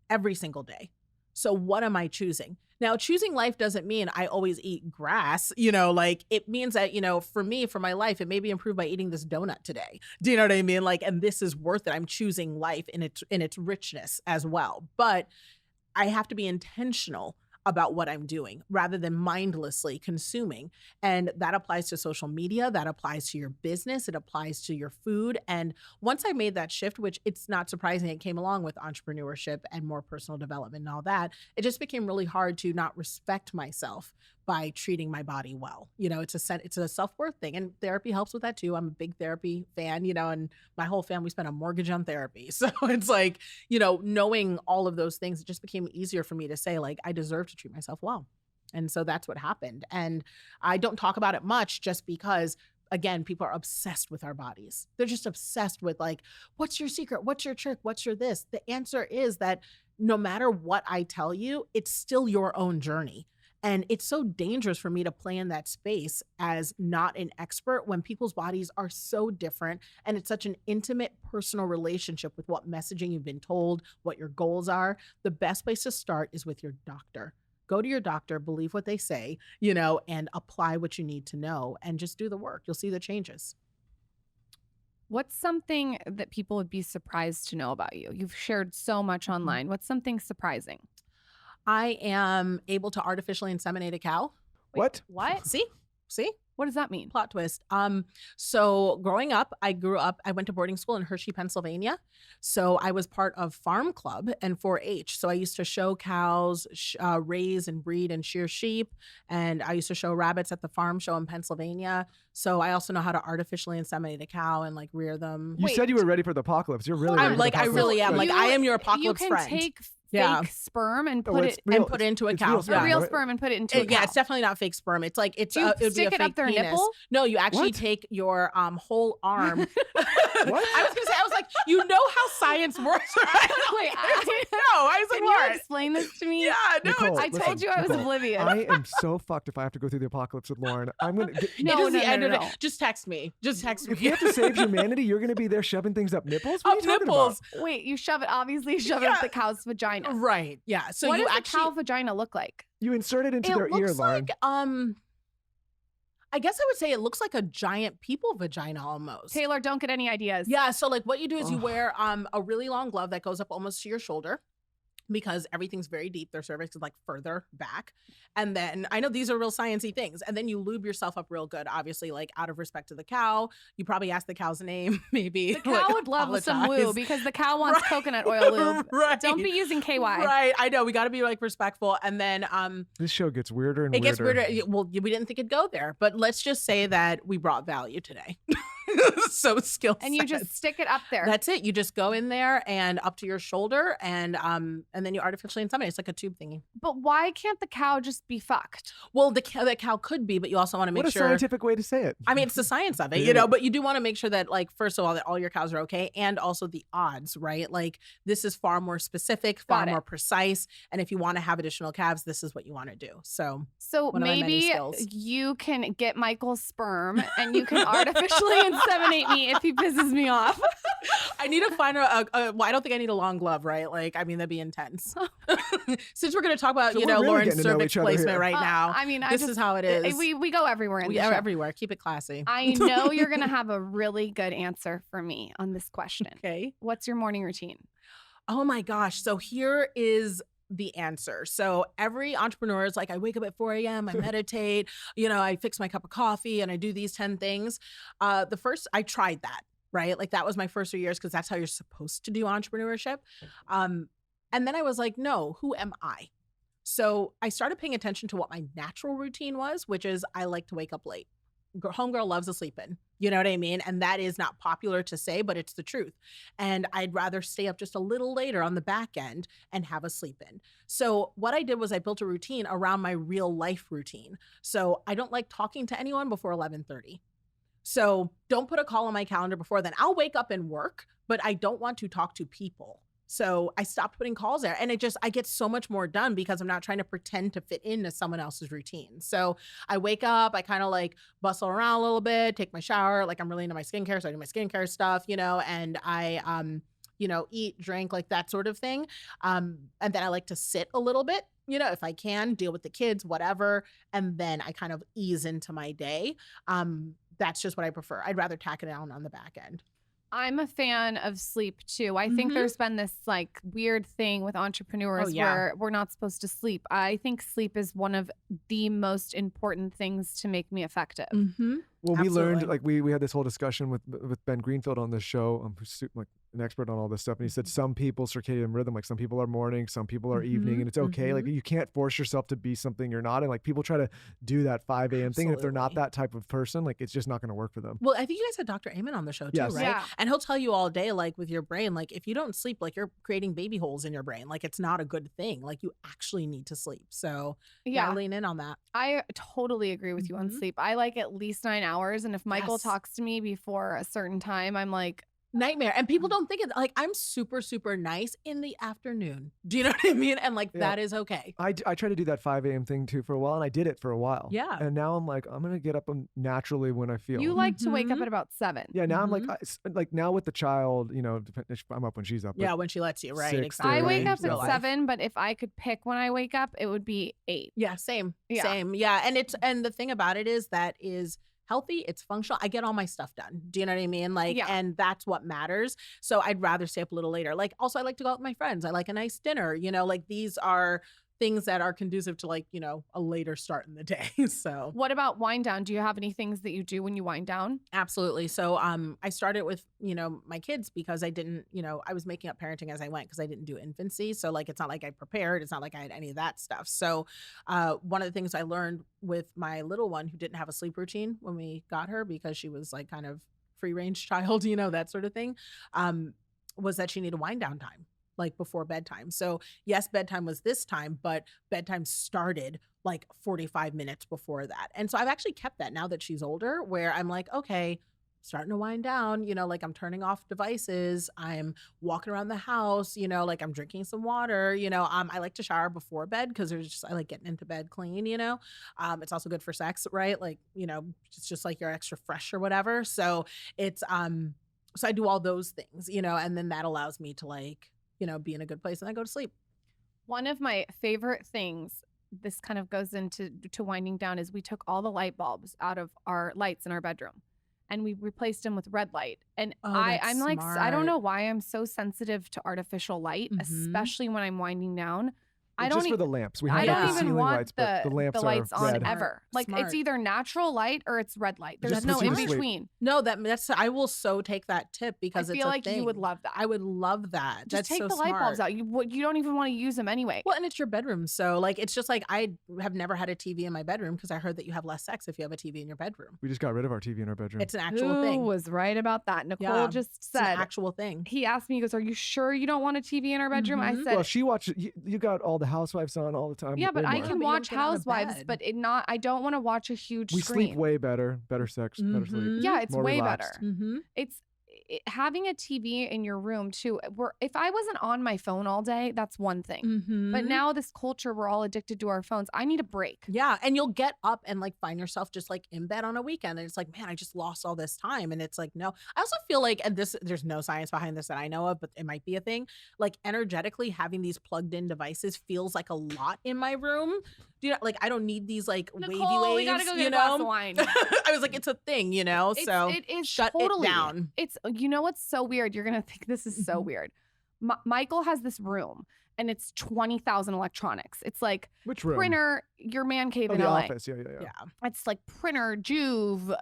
every single day. So what am I choosing? Now, choosing life doesn't mean I always eat grass, like it means that, for me, for my life, it may be improved by eating this donut today. Do you know what I mean? Like, and this is worth it. I'm choosing life in its richness as well. But I have to be intentional about what I'm doing rather than mindlessly consuming. And that applies to social media, that applies to your business, it applies to your food. And once I made that shift, which it's not surprising, it came along with entrepreneurship and more personal development and all that, it just became really hard to not respect myself by treating my body well. It's a self-worth thing, and therapy helps with that too. I'm a big therapy fan, and my whole family spent a mortgage on therapy. So it's like, knowing all of those things, it just became easier for me to say, like, I deserve to treat myself well. And so that's what happened. And I don't talk about it much just because, again, people are obsessed with our bodies. They're just obsessed with, like, what's your secret? What's your trick? What's your this? The answer is that no matter what I tell you, it's still your own journey. And it's so dangerous for me to play in that space as not an expert when people's bodies are so different. And it's such an intimate, personal relationship with what messaging you've been told, what your goals are. The best place to start is with your doctor. Go to your doctor, believe what they say, and apply what you need to know and just do the work. You'll see the changes. What's something that people would be surprised to know about you? You've shared so much online. What's something surprising? I am able to artificially inseminate a cow. What? What? See? What does that mean? Plot twist. So growing up, I went to boarding school in Hershey, Pennsylvania. So I was part of Farm Club and 4-H. So I used to show cows, raise and breed and shear sheep. And I used to show rabbits at the farm show in Pennsylvania. So I also know how to artificially inseminate a cow and like rear them. You said you were ready for the apocalypse. You're really ready for the apocalypse. I really am. Like, I am your apocalypse friend. You can take fake sperm and put it into a cow. Real sperm and put it into a cow. Yeah, it's definitely not fake sperm. It's like it would be a stick fake it up their penis. nipple? No, you actually take your whole arm. What? I was like, you know how science works, right? Wait, I was like, can what? you explain this to me? Yeah, no. Nicole, I told you I was oblivious. I am so fucked if I have to go through the apocalypse with Lauren. I'm gonna. No. Just text me. If you have to save humanity, you're gonna be there shoving things up nipples. What are you talking about? Wait, you shove it up the cow's vagina. Right. Yeah. So what you does actually a cow vagina look like? You insert it into their ear, Lauren. I guess I would say it looks like a giant people vagina almost. Taylor, don't get any ideas. Yeah. So like what you do is you wear a really long glove that goes up almost to your shoulder, because everything's very deep. Their cervix is like further back. And then I know these are real sciencey things. And then you lube yourself up real good, obviously, like out of respect to the cow. You probably ask the cow's name, maybe. The cow would love some lube because the cow wants coconut oil lube. Right. Don't be using KY. Right. I know. We got to be like respectful. And then this show gets weirder and weirder. It gets weirder. Well, we didn't think it'd go there, but let's just say that we brought value today. So skill and you just stick it up there. That's it. You just go in there and up to your shoulder, and then you artificially inseminate. It's like a tube thingy. But why can't the cow just be fucked? Well, the cow could be, but you also want to make sure. What a scientific way to say it. I mean, it's the science of it, but you do want to make sure that, like, first of all, that all your cows are okay, and also the odds, right? Like, this is far more specific, far more precise, and if you want to have additional calves, this is what you want to do. So maybe you can get Michael's sperm and you can artificially inseminate me if he pisses me off. I need to find well, I don't think I need a long glove, right? Like, I mean, that'd be intense. Since we're going to talk about, Lauren's cervix placement right now. I mean, this is how it is. We go everywhere in the show. Everywhere. Keep it classy. I know you're going to have a really good answer for me on this question. Okay. What's your morning routine? Oh my gosh. So here is the answer. So every entrepreneur is like, I wake up at 4 a.m., I meditate, I fix my cup of coffee and I do these 10 things. I tried that, right? Like that was my first 3 years because that's how you're supposed to do entrepreneurship. And then I was like, no, who am I? So I started paying attention to what my natural routine was, which is I like to wake up late. Homegirl loves to sleep in. You know what I mean? And that is not popular to say, but it's the truth. And I'd rather stay up just a little later on the back end and have a sleep in. So what I did was I built a routine around my real life routine. So I don't like talking to anyone before 11:30. So don't put a call on my calendar before then. I'll wake up and work, but I don't want to talk to people. So I stopped putting calls there, and I get so much more done because I'm not trying to pretend to fit into someone else's routine. So I wake up, I kind of like bustle around a little bit, take my shower. Like I'm really into my skincare. So I do my skincare stuff, and I, eat, drink, like that sort of thing. And then I like to sit a little bit, if I can, deal with the kids, whatever. And then I kind of ease into my day. That's just what I prefer. I'd rather tack it down on the back end. I'm a fan of sleep too. I think there's been this like weird thing with entrepreneurs where we're not supposed to sleep. I think sleep is one of the most important things to make me effective. Well, we learned, like we had this whole discussion with Ben Greenfield on this show, who's like an expert on all this stuff. And he said some people circadian rhythm, like some people are morning, some people are evening, and it's okay. Like you can't force yourself to be something you're not. And like people try to do that 5 a.m. thing. And if they're not that type of person, like it's just not going to work for them. Well, I think you guys had Dr. Amen on the show too, right? Yeah. And he'll tell you all day, like with your brain, like if you don't sleep, like you're creating baby holes in your brain. Like it's not a good thing. Like you actually need to sleep. So yeah, lean in on that. I totally agree with you on sleep. I like at least 9 hours. And if Michael talks to me before a certain time, I'm like, nightmare. And people don't think it, like I'm super, super nice in the afternoon. Do you know what I mean? And like that is okay. I try to do that 5 a.m. thing too for a while, and I did it for a while. Yeah. And now I'm like, I'm going to get up naturally when I feel. You like to wake up at about 7. Yeah. Now I'm like now with the child, you know, I'm up when she's up. Yeah. When she lets you, right? 6, Exactly. I wake up at 7, but if I could pick when I wake up, it would be 8. Yeah. Same. Yeah. And the thing about it is that is healthy, it's functional. I get all my stuff done. Do you know what I mean? Like, and that's what matters. So I'd rather stay up a little later. Like, also I like to go out with my friends. I like a nice dinner, you know, like these are things that are conducive to like, you know, a later start in the day. So what about wind down? Do you have any things that you do when you wind down? Absolutely. So I started with, you know, my kids because I didn't, you know, I was making up parenting as I went because I didn't do infancy. So like, it's not like I prepared. It's not like I had any of that stuff. So one of the things I learned with my little one who didn't have a sleep routine when we got her because she was like kind of free range child, you know, that sort of thing, was that she needed wind down time, like before bedtime. So yes, bedtime was this time, but bedtime started like 45 minutes before that. And so I've actually kept that now that she's older, where I'm like, okay, starting to wind down, you know, like I'm turning off devices, I'm walking around the house, you know, like I'm drinking some water, you know, I like to shower before bed because I like getting into bed clean, you know, it's also good for sex, right? Like, you know, it's just like you're extra fresh or whatever. So it's, so I do all those things, you know, and then that allows me to like, you know, be in a good place and I go to sleep. One of my favorite things, this kind of goes into winding down, is we took all the light bulbs out of our lights in our bedroom and we replaced them with red light. And I'm like, I don't know why I'm so sensitive to artificial light, especially when I'm winding down. Just for the lamps. I don't even want lights, the lights on red. ever. Like it's either natural light or it's red light. There's no in between. No, that's I will so take that tip because I feel like you would love that. I would love that. Just take the light bulbs out. You don't even want to use them anyway. Well, and it's your bedroom, so like it's just like I have never had a TV in my bedroom because I heard that you have less sex if you have a TV in your bedroom. We just got rid of our TV in our bedroom. It's an actual thing. Who was right about that? Nicole just said it's an actual thing. He asked me, he goes, "Are you sure you don't want a TV in our bedroom?" I said, "Well, she watched. You got all the Housewives on all the time." Yeah, but I can watch Housewives, but I don't want to watch a huge screen. We sleep way better sex, better sleep. Yeah, it's more way relaxed. better. It's having a TV in your room too. If I wasn't on my phone all day, that's one thing. But now this culture, we're all addicted to our phones. I need a break. Yeah, and you'll get up and like find yourself just like in bed on a weekend, and it's like, man, I just lost all this time. And it's like, no. I also feel like, and there's no science behind this that I know of, but it might be a thing. Like energetically, having these plugged in devices feels like a lot in my room. Do you know, like I don't need these like Nicole, wavy waves. We gotta go get a glass of wine. I was like, it's a thing, you know. So it is shut totally, it down. It's, you know what's so weird? You're gonna think this is so weird. Michael has this room and it's 20,000 electronics. It's like which room? Printer, your man cave in the LA. Office. Yeah. It's like printer, Juve,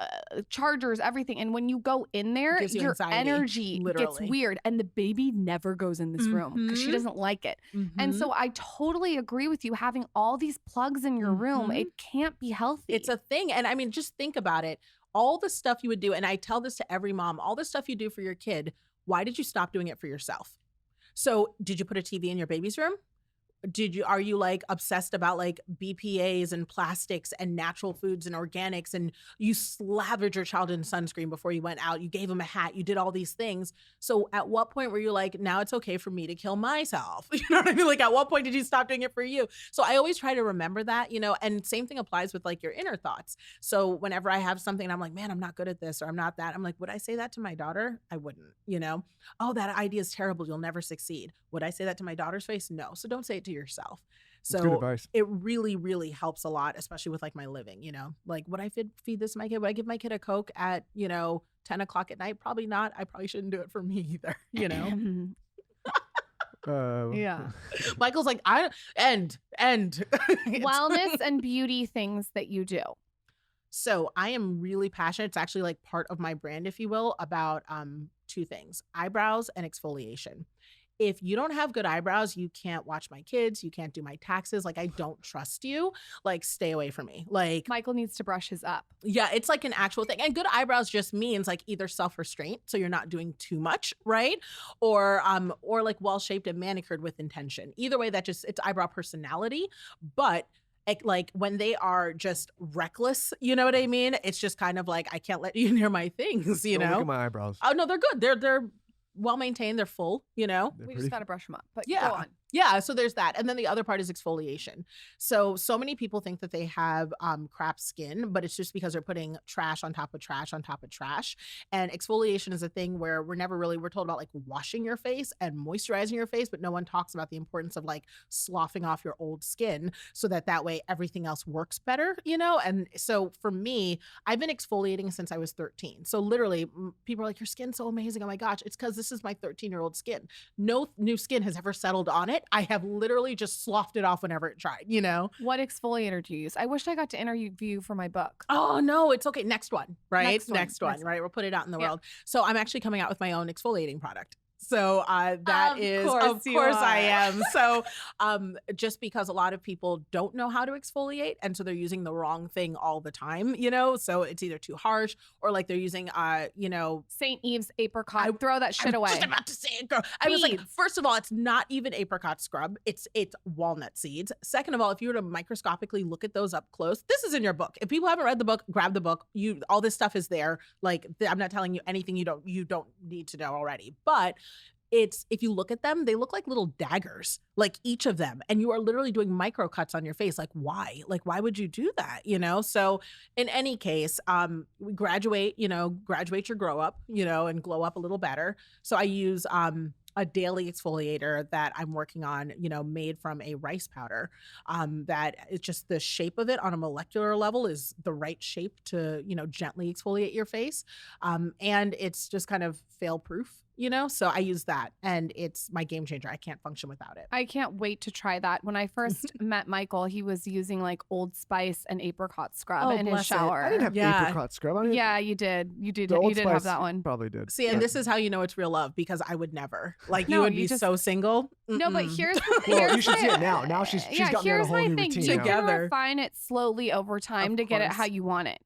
chargers, everything. And when you go in there, your energy gets weird. And the baby never goes in this room because she doesn't like it. And so I totally agree with you. Having all these plugs in your room, it can't be healthy. It's a thing. And I mean, just think about it. All the stuff you would do, and I tell this to every mom, all the stuff you do for your kid, why did you stop doing it for yourself? So did you put a TV in your baby's room? Are you like obsessed about like BPAs and plastics and natural foods and organics, and you slathered your child in sunscreen before you went out, you gave him a hat, you did all these things. So at what point were you like, now it's okay for me to kill myself? You know what I mean? Like at what point did you stop doing it for you? So I always try to remember that, you know, and same thing applies with like your inner thoughts. So whenever I have something and I'm like, man, I'm not good at this or I'm not that, I'm like, would I say that to my daughter? I wouldn't, you know? Oh, that idea is terrible. You'll never succeed. Would I say that to my daughter's face? No. So don't say it to yourself. That's good advice. it really, really helps a lot, especially with like my living, you know, like would I feed this to my kid? Would I give my kid a Coke at, 10 o'clock at night? Probably not. I probably shouldn't do it for me either, you know? Yeah. Michael's like, end. Wellness and beauty things that you do. So I am really passionate. It's actually like part of my brand, if you will, about two things: eyebrows and exfoliation. If you don't have good eyebrows, you can't watch my kids. You can't do my taxes. Like, I don't trust you. Like, stay away from me. Like, Michael needs to brush his up. Yeah, it's like an actual thing. And good eyebrows just means like either self-restraint, so you're not doing too much, right? Or like well-shaped and manicured with intention. Either way, it's eyebrow personality. But like when they are just reckless, you know what I mean? It's just kind of like, I can't let you near my things, you know? Look at my eyebrows. Oh no, they're good. They're well maintained. They're full, you know? We just got to brush them up, but yeah. Go on. Yeah, so there's that. And then the other part is exfoliation. So many people think that they have crap skin, but it's just because they're putting trash on top of trash on top of trash. And exfoliation is a thing where we're told about like washing your face and moisturizing your face, but no one talks about the importance of like sloughing off your old skin so that way everything else works better, you know? And so for me, I've been exfoliating since I was 13. So literally people are like, your skin's so amazing. Oh my gosh, it's because this is my 13-year-old skin. No new skin has ever settled on it. I have literally just sloughed it off whenever it tried, you know? What exfoliator do you use? I wish I got to interview you for my book. Oh, no, it's okay. Next one, right? Next one, right? We'll put it out in the world. So I'm actually coming out with my own exfoliating product. So that is, of course I am. So just because a lot of people don't know how to exfoliate, and so they're using the wrong thing all the time, you know? So it's either too harsh or like they're using, St. Ives apricot. Throw that shit away. I was just about to say it, girl. I was like, first of all, it's not even apricot scrub. It's walnut seeds. Second of all, if you were to microscopically look at those up close, this is in your book. If people haven't read the book, grab the book. All this stuff is there. Like, I'm not telling you anything you don't need to know already. But if you look at them, they look like little daggers, like each of them. And you are literally doing micro cuts on your face. Like, why? Like, why would you do that? You know? So in any case, we graduate your grow up, and glow up a little better. So I use a daily exfoliator that I'm working on, made from a rice powder. That is just the shape of it on a molecular level is the right shape to, gently exfoliate your face. And it's just kind of fail proof. So I use that and it's my game changer. I can't function without it. I can't wait to try that. When I first met Michael, he was using like Old Spice and apricot scrub in his shower. I didn't have apricot scrub. Yeah, you did. You did have that one. Probably did. See, and this is how you know it's real love, because I would never. Like, you would be so single. No, but here's well, you should see it now. Now she's got me on a whole new routine. You can refine it slowly over time to get it how you want it.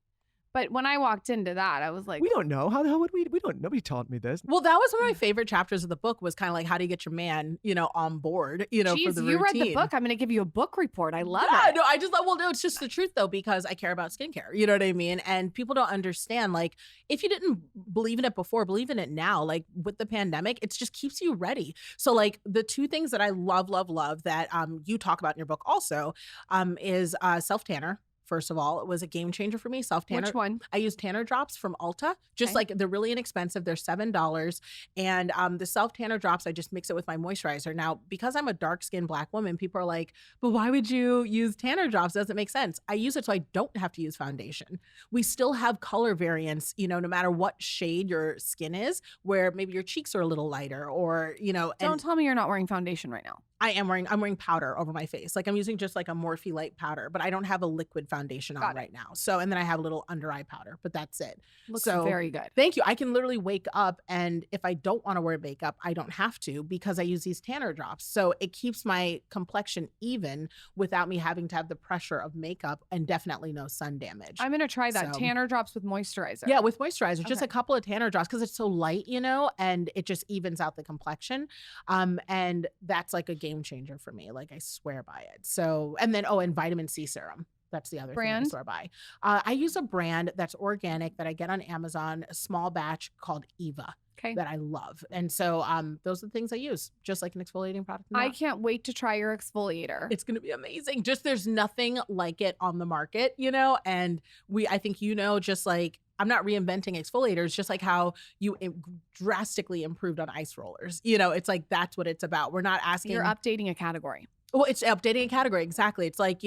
But when I walked into that, I was like, we don't know. How the hell would we don't, nobody taught me this. Well, that was one of my favorite chapters of the book, was kind of like, how do you get your man, on board, for the routine. You read the book. I'm going to give you a book report. I love it. No, I just thought, well, no, it's just the truth though, because I care about skincare. You know what I mean? And people don't understand, like, if you didn't believe in it before, believe in it now. Like with the pandemic, it just keeps you ready. So like the two things that I love that you talk about in your book also is self-tanner. First of all, it was a game changer for me. Self-tanner. Which one? I use tanner drops from Ulta. Just like, they're really inexpensive. They're $7. And the self-tanner drops, I just mix it with my moisturizer. Now, because I'm a dark-skinned Black woman, people are like, but why would you use tanner drops? Doesn't make sense. I use it so I don't have to use foundation. We still have color variants, no matter what shade your skin is, where maybe your cheeks are a little lighter or, Don't tell me you're not wearing foundation right now. I'm wearing powder over my face. Like, I'm using just like a Morphe light powder, but I don't have a liquid foundation on right now. So, and then I have a little under eye powder, but that's it. Looks very good. Thank you. I can literally wake up, and if I don't want to wear makeup, I don't have to, because I use these tanner drops. So it keeps my complexion even without me having to have the pressure of makeup, and definitely no sun damage. I'm going to try that. Tanner drops with moisturizer. Yeah, with moisturizer. Just a couple of tanner drops, because it's so light, and it just evens out the complexion. And that's like a game changer for me. Like, I swear by it. So, and then, and vitamin C serum. That's the other brand thing I swear by. I use a brand that's organic that I get on Amazon, a small batch called Eva. Okay. That I love. And so those are the things I use, just like an exfoliating product. I can't wait to try your exfoliator. It's going to be amazing. Just, there's nothing like it on the market, and I think, just like, I'm not reinventing exfoliators, just like how you drastically improved on ice rollers. It's like, that's what it's about. We're not asking. You're updating a category. Well, it's updating a category. Exactly. It's like,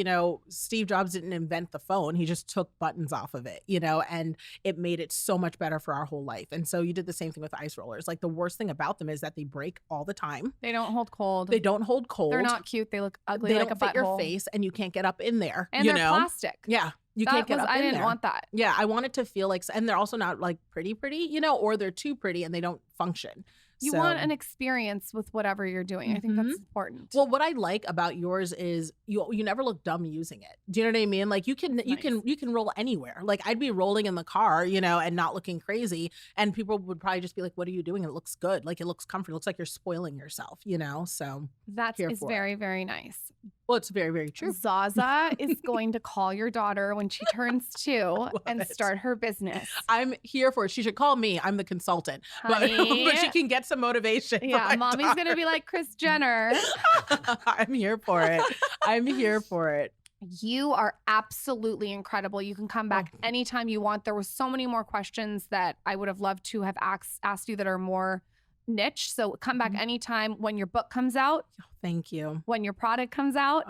Steve Jobs didn't invent the phone. He just took buttons off of it, and it made it so much better for our whole life. And so you did the same thing with ice rollers. Like the worst thing about them is that they break all the time. They don't hold cold. They don't hold cold. They're not cute. They look ugly they like don't a fit your butthole. face and you can't get up in there. And they're plastic. Yeah. You can't get up in there. I didn't want that. Yeah. I want it to feel like, and they're also not like pretty, or they're too pretty and they don't function. You want an experience with whatever you're doing. I think that's important. Well, what I like about yours is you never look dumb using it. Do you know what I mean? Like you can roll anywhere. Like I'd be rolling in the car, and not looking crazy, and people would probably just be like, "What are you doing?" And it looks good. Like it looks comfortable. It looks like you're spoiling yourself. So that is very, very nice. Well, it's very, very true. Zaza is going to call your daughter when she turns 2 and start her business. I'm here for it. She should call me. I'm the consultant. But she can get some motivation. Yeah, mommy's going to be like Kris Jenner. I'm here for it. I'm here for it. You are absolutely incredible. You can come back anytime you want. There were so many more questions that I would have loved to have asked you that are more niche. So come back anytime when your book comes out. Thank you. When your product comes out.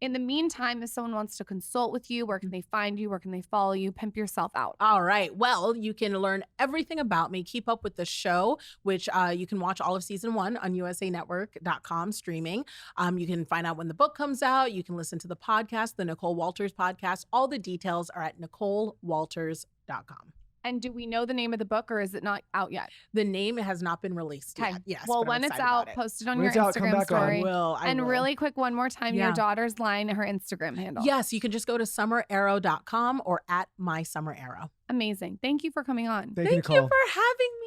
In the meantime, if someone wants to consult with you, where can they find you? Where can they follow you? Pimp yourself out. All right. Well, you can learn everything about me. Keep up with the show, which you can watch all of season 1 on usanetwork.com streaming. You can find out when the book comes out. You can listen to the podcast, the Nicole Walters podcast. All the details are at NicoleWalters.com. And do we know the name of the book, or is it not out yet? The name has not been released yet. Yes. Well, when it's out, post it on your Instagram story. I will. Really quick, one more time, your daughter's line, her Instagram handle. Yes, you can just go to summerarrow.com or at mysummerarrow. Amazing. Thank you for coming on. Thank you, Nicole. for having me.